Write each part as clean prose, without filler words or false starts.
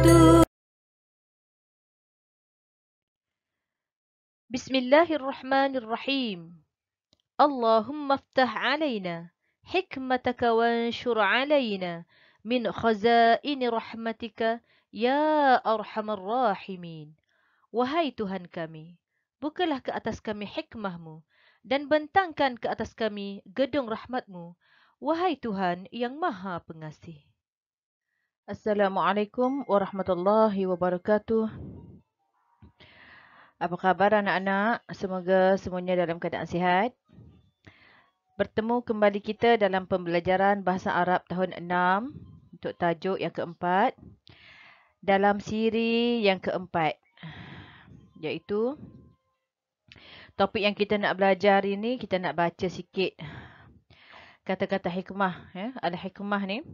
wabarakatuh. Bismillahirrahmanirrahim. Allahumma aftah alaina hikmataka wanshur alaina min khazaini rahmatika ya arhamar rahimin. Wahai Tuhan kami, bukalah ke atas kami hikmahmu dan bentangkan ke atas kami gedung rahmatmu. Wahai Tuhan yang Maha Pengasih. Assalamualaikum warahmatullahi wabarakatuh. Apa khabar anak-anak? Semoga semuanya dalam keadaan sihat. Bertemu kembali kita dalam pembelajaran Bahasa Arab tahun 6 untuk tajuk yang keempat dalam siri yang keempat, iaitu topik yang kita nak belajar ini, kita nak baca sikit kata-kata hikmah. Ada hikmah ni,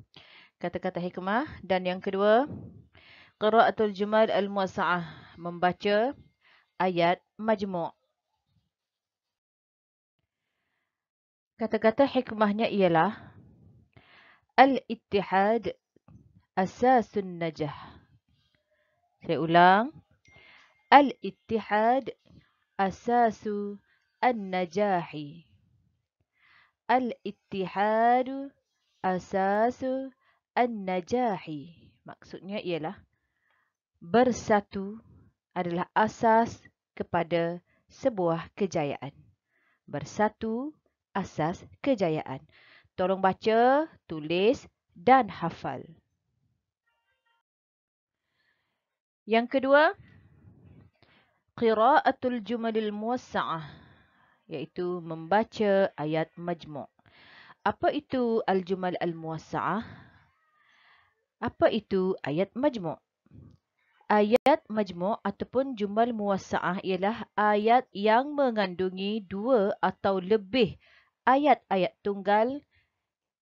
kata-kata hikmah. Dan yang kedua, qiraatul jumal al-muwassa'ah, membaca ayat majmu'. Kata-kata hikmahnya ialah al-ittihad asasun najah. Saya ulang. Al-ittihad asasu an-najahi. Al-ittihad asasu an-najahi. Maksudnya ialah bersatu adalah asas kepada sebuah kejayaan. Bersatu asas kejayaan. Tolong baca, tulis dan hafal. Yang kedua, qiraatul jumalil muwassa'ah, iaitu membaca ayat majmu'. Apa itu al-jumal al-muwassa'ah? Apa itu ayat majmu'? Ayat majmu' ataupun jumal muwassa'ah ialah ayat yang mengandungi dua atau lebih ayat-ayat tunggal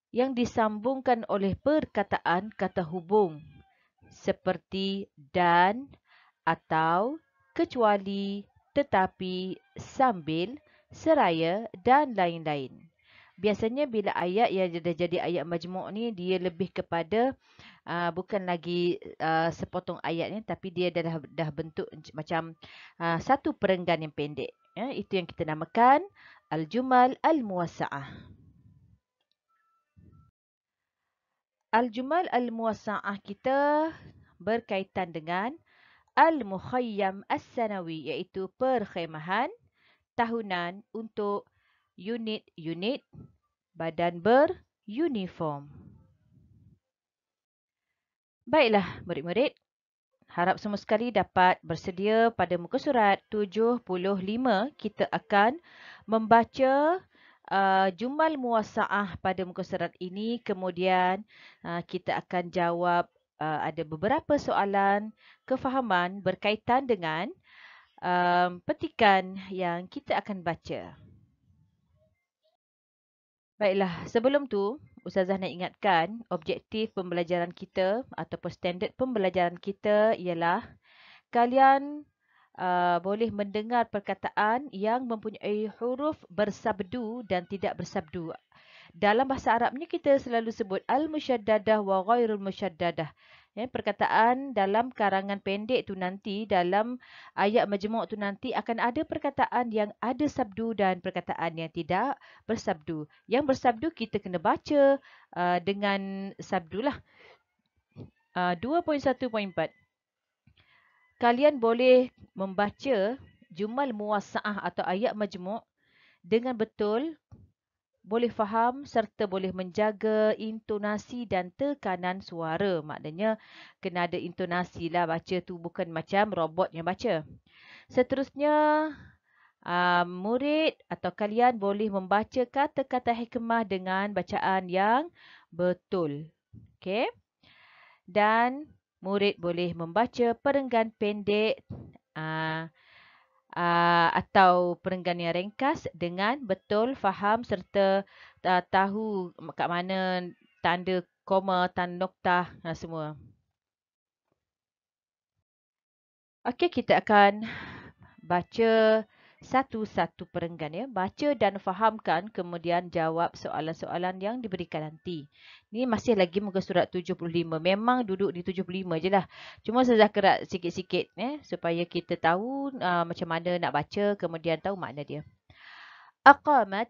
yang disambungkan oleh perkataan kata hubung seperti dan, atau, kecuali, tetapi, sambil, seraya dan lain-lain. Biasanya bila ayat yang dah jadi ayat majmu' ni, dia lebih kepada bukan lagi sepotong ayat ni, tapi dia dah bentuk macam satu perenggan yang pendek. Itu yang kita namakan al-jumal al-muwassa'ah. Al-jumal al-muwassa'ah kita berkaitan dengan Al-Mukhayyam As-Sanawi, iaitu perkhemahan tahunan untuk unit-unit badan beruniform. Baiklah murid-murid, harap semua sekali dapat bersedia pada muka surat 75. Kita akan membaca jumal muwassa'ah pada muka surat ini. Kemudian kita akan jawab ada beberapa soalan kefahaman berkaitan dengan petikan yang kita akan baca. Baiklah, sebelum tu Ustazah nak ingatkan objektif pembelajaran kita ataupun standard pembelajaran kita ialah kalian boleh mendengar perkataan yang mempunyai huruf bersabdu dan tidak bersabdu. Dalam bahasa Arabnya kita selalu sebut al-musyaddadah wa ghairul musyaddadah. Perkataan dalam karangan pendek tu nanti, dalam ayat majmu' tu nanti akan ada perkataan yang ada sabdu dan perkataan yang tidak bersabdu. Yang bersabdu kita kena baca dengan sabdu lah. 2.1.4. Kalian boleh membaca jumal muwassa'ah atau ayat majmu' dengan betul, boleh faham serta boleh menjaga intonasi dan tekanan suara. Maknanya kena ada intonasi lah baca tu, bukan macam robot yang baca. Seterusnya, murid atau kalian boleh membaca kata-kata hikmah dengan bacaan yang betul. Okey. Dan murid boleh membaca perenggan pendek atau perenggan yang ringkas dengan betul, faham serta tahu kat mana tanda koma, tanda noktah semua. Okey, kita akan baca satu-satu perenggan ya. Baca dan fahamkan, kemudian jawab soalan-soalan yang diberikan nanti. Ni masih lagi muka surat 75. Memang duduk di 75 je lah. Cuma saya kerak sikit-sikit supaya kita tahu macam mana nak baca, kemudian tahu makna dia. أقامت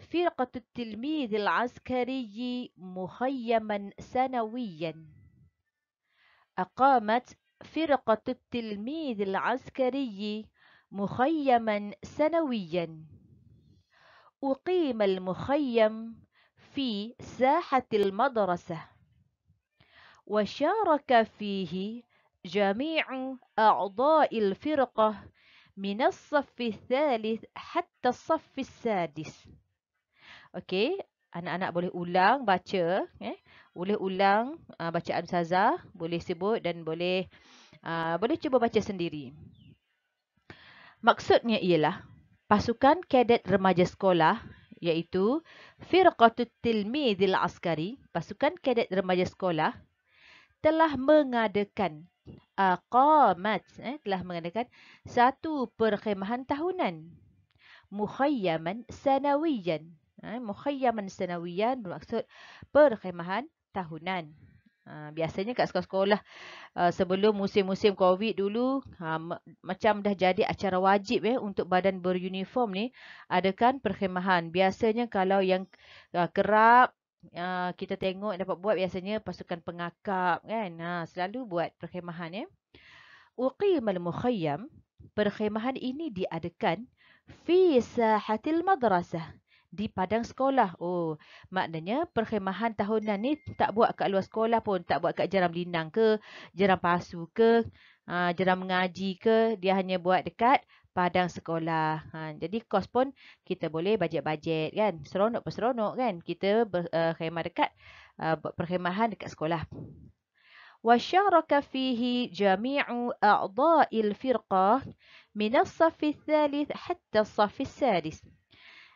فرقة التلميذ العسكري مخيما سنويا. أقامت فرقة التلميذ العسكري مخيما سنويا. أقيم المخيم في ساحة المدرسة، وشارك فيه جميع أعضاء الفرقة من الصف الثالث حتى الصف السادس. Okey, anak-anak boleh ulang baca, boleh ulang bacaan ustazah, boleh sebut dan boleh cuba baca sendiri. Maksudnya ialah pasukan kadet remaja sekolah, iaitu Firqatut Tilmidhil Askari, pasukan kadet remaja sekolah, telah mengadakan telah mengadakan satu perkhemahan tahunan. Mukhayyaman sanawiyan. Mukhayyaman sanawiyan bermaksud perkhemahan tahunan. Biasanya kat sekolah-sekolah sebelum musim-musim COVID dulu macam dah jadi acara wajib untuk badan beruniform ni adakan perkhemahan. Biasanya kalau yang kerap kita tengok dapat buat biasanya pasukan pengakap kan. Selalu buat perkhemahan Uqimal mukhayyam, perkhemahan ini diadakan fi sahatil madrasah, di padang sekolah. Oh, maknanya perkhemahan tahunan ni tak buat kat luar sekolah pun, tak buat kat jeram lindang ke, jeram pasu ke, jeram mengaji ke, dia hanya buat dekat padang sekolah. Jadi kos pun kita boleh bajet-bajet kan. Seronok kan kita berkhemah dekat perkhemahan dekat sekolah. وشارك فيه جميع أعضاء الفرقة من الصف الثالث حتى الصف السادس.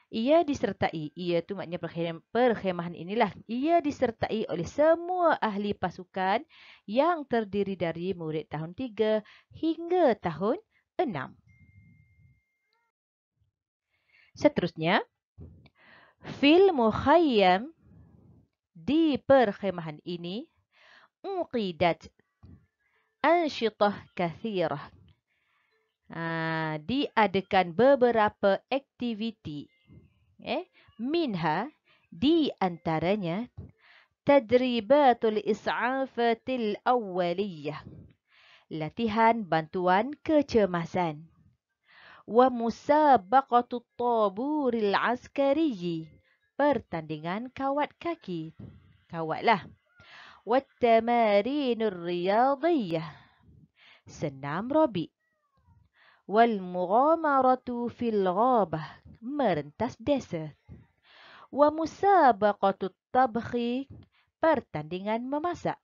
Ia disertai, ia tu maknanya perkhemahan inilah, ia disertai oleh semua ahli pasukan yang terdiri dari murid tahun 3 hingga tahun 6. Seterusnya, fil mukhayyam, di perkhemahan ini, uqidat ansyitah kathirah, diadakan beberapa aktiviti. Minha, di antaranya, tadribatul is'afatil awwaliyah, latihan bantuan kecemasan. Wa musabaqatut taburil askari, pertandingan kawat kaki. Kawatlah. Wa tamarinur riyadiyah, senam robik. Wal mughamaratu fil ghabah, merentas desa. Wa musabaqatut tabkhi, pertandingan memasak.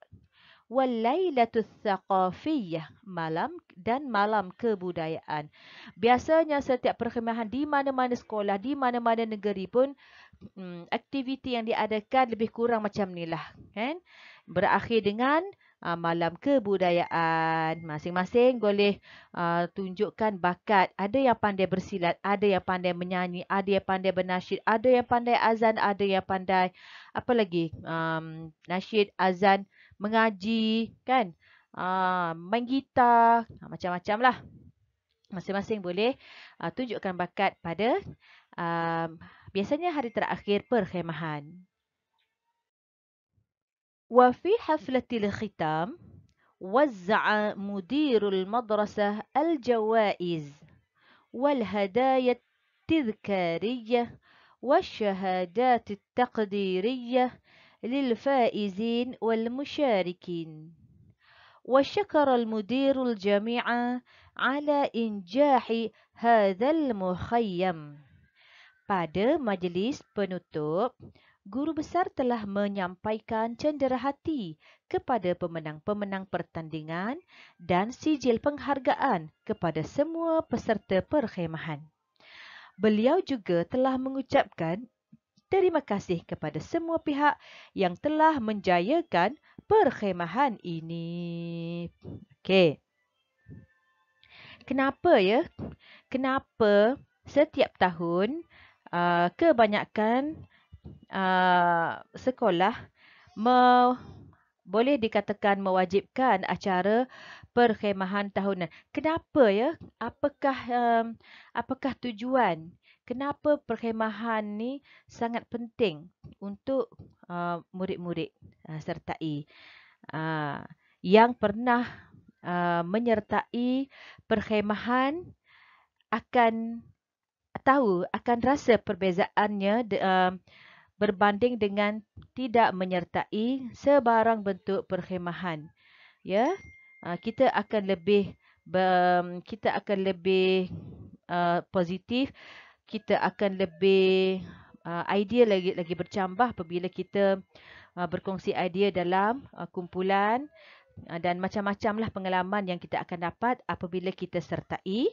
Wal lailatut thaqafiyah, malam dan malam kebudayaan. Biasanya setiap perkhemahan di mana-mana sekolah, di mana-mana negeri pun aktiviti yang diadakan lebih kurang macam nilah kan. Berakhir dengan malam kebudayaan. Masing-masing boleh tunjukkan bakat. Ada yang pandai bersilat, ada yang pandai menyanyi, ada yang pandai bernasyid, ada yang pandai azan, ada yang pandai apa lagi? Nasyid, azan, mengaji kan. Main gitar, macam-macam lah. Masing-masing boleh tunjukkan bakat pada biasanya hari terakhir perkhemahan. وفي حفلة الختام وزع مدير المدرسة الجوائز والهدايا التذكارية والشهادات التقديرية للفائزين والمشاركين. وشكر المدير الجميع على إنجاح هذا المخيم. Pada majlis penutup, guru besar telah menyampaikan cenderahati kepada pemenang-pemenang pertandingan dan sijil penghargaan kepada semua peserta perkhemahan. Beliau juga telah mengucapkan terima kasih kepada semua pihak yang telah menjayakan perkhemahan ini. Okey. Kenapa setiap tahun kebanyakan sekolah boleh dikatakan mewajibkan acara perkhemahan tahunan. Kenapa ya? Apakah tujuan? Kenapa perkhemahan ni sangat penting untuk murid-murid sertai? Yang pernah menyertai perkhemahan akan akan rasa perbezaannya berbanding dengan tidak menyertai sebarang bentuk perkhemahan. Ya, kita akan lebih positif, kita akan lebih idea lagi bercambah apabila kita berkongsi idea dalam kumpulan dan macam-macamlah pengalaman yang kita akan dapat apabila kita sertai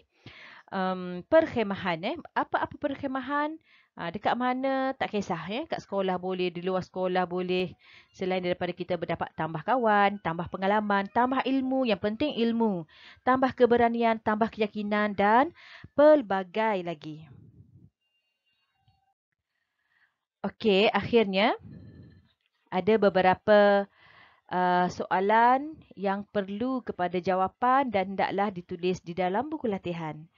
perkhemahan. Apa-apa perkhemahan, dekat mana tak kisah. Kat sekolah boleh, di luar sekolah boleh. Selain daripada kita berdapat tambah kawan, tambah pengalaman, tambah ilmu. Yang penting ilmu. Tambah keberanian, tambah keyakinan dan pelbagai lagi. Okey, akhirnya ada beberapa soalan yang perlu kepada jawapan dan hendaklah ditulis di dalam buku latihan.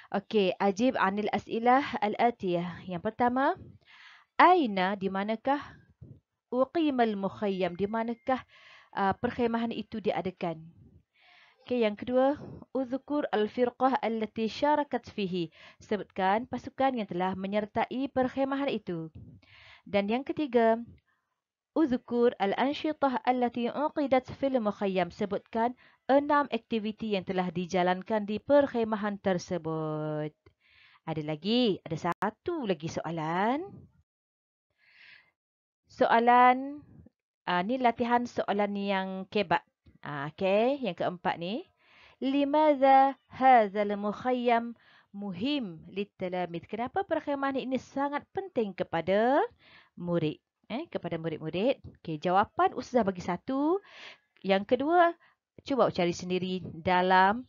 Okey, ajib anil as'ilah al-atiyah. Yang pertama, aina, di manakah uqimal mukhayyam, di manakah perkhemahan itu diadakan? Okey, yang kedua, uzkur al-firqah allati syarakat fihi. Sebutkan pasukan yang telah menyertai perkhemahan itu. Dan yang ketiga, uzkur al-ansyitah allati uqidat fil mukhayyam. Sebutkan 6 aktiviti yang telah dijalankan di perkhemahan tersebut. Ada satu lagi soalan. Soalan, ni latihan soalan yang kebat. Okey, yang keempat ni. Limadha hadzal mukhayyam muhim litalamid? Kenapa perkhemahan ini sangat penting kepada murid? Kepada murid-murid. Okey, jawapan Ustazah bagi satu. Yang kedua, cuba cari sendiri dalam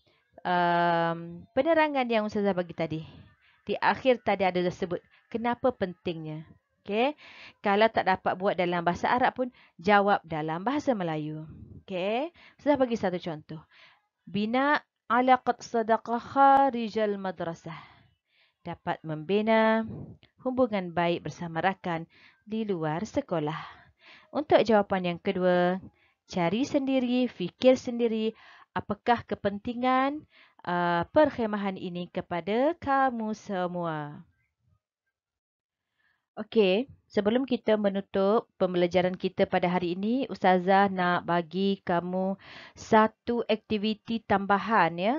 penerangan yang Ustazah bagi tadi. Di akhir tadi ada sebut kenapa pentingnya. Okey. Kalau tak dapat buat dalam bahasa Arab pun jawab dalam bahasa Melayu. Okey. Saya bagi satu contoh. Bina alaqat sadaqah kharijal madrasah. Dapat membina hubungan baik bersama rakan di luar sekolah. Untuk jawapan yang kedua, cari sendiri, fikir sendiri apakah kepentingan perkhemahan ini kepada kamu semua. Okey, sebelum kita menutup pembelajaran kita pada hari ini, Ustazah nak bagi kamu satu aktiviti tambahan ya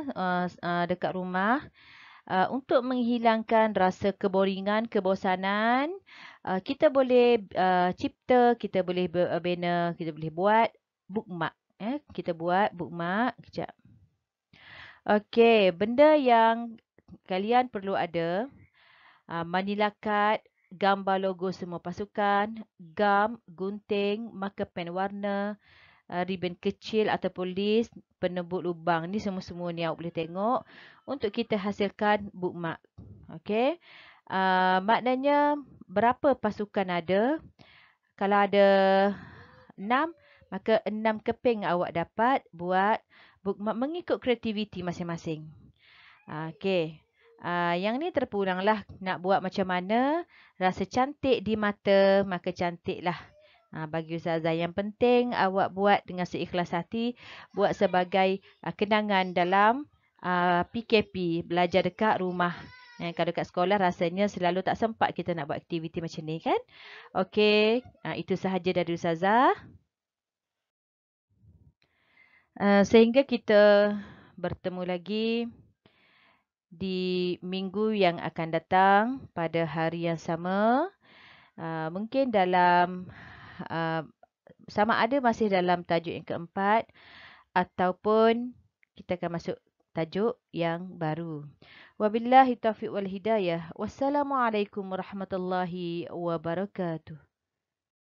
dekat rumah untuk menghilangkan rasa keboringan, kebosanan. Kita boleh cipta, kita boleh bina, kita boleh buat bookmark. Kita buat bookmark. Kejap. Okey, benda yang kalian perlu ada, manila card, gambar logo semua pasukan, gam, gunting, marker pen warna, ribbon kecil ataupun list, penebut lubang. Ni semua-semua ni awak boleh tengok untuk kita hasilkan bookmark. Okey. Maknanya berapa pasukan ada? Kalau ada 6, maka 6 keping awak dapat buat bookmark mengikut kreativiti masing-masing. Okey. Yang ni terpulanglah nak buat macam mana rasa cantik di mata, maka cantiklah. Bagi Ustazah yang penting awak buat dengan seikhlas hati, buat sebagai kenangan dalam PKP, belajar dekat rumah. Kalau dekat sekolah rasanya selalu tak sempat kita nak buat aktiviti macam ni kan. Okey, itu sahaja dari Ustazah. Sehingga kita bertemu lagi di minggu yang akan datang pada hari yang sama. Mungkin dalam sama ada masih dalam tajuk yang keempat ataupun kita akan masuk tajuk yang baru. Wabillahi taufiq wal hidayah. Wassalamualaikum warahmatullahi wabarakatuh.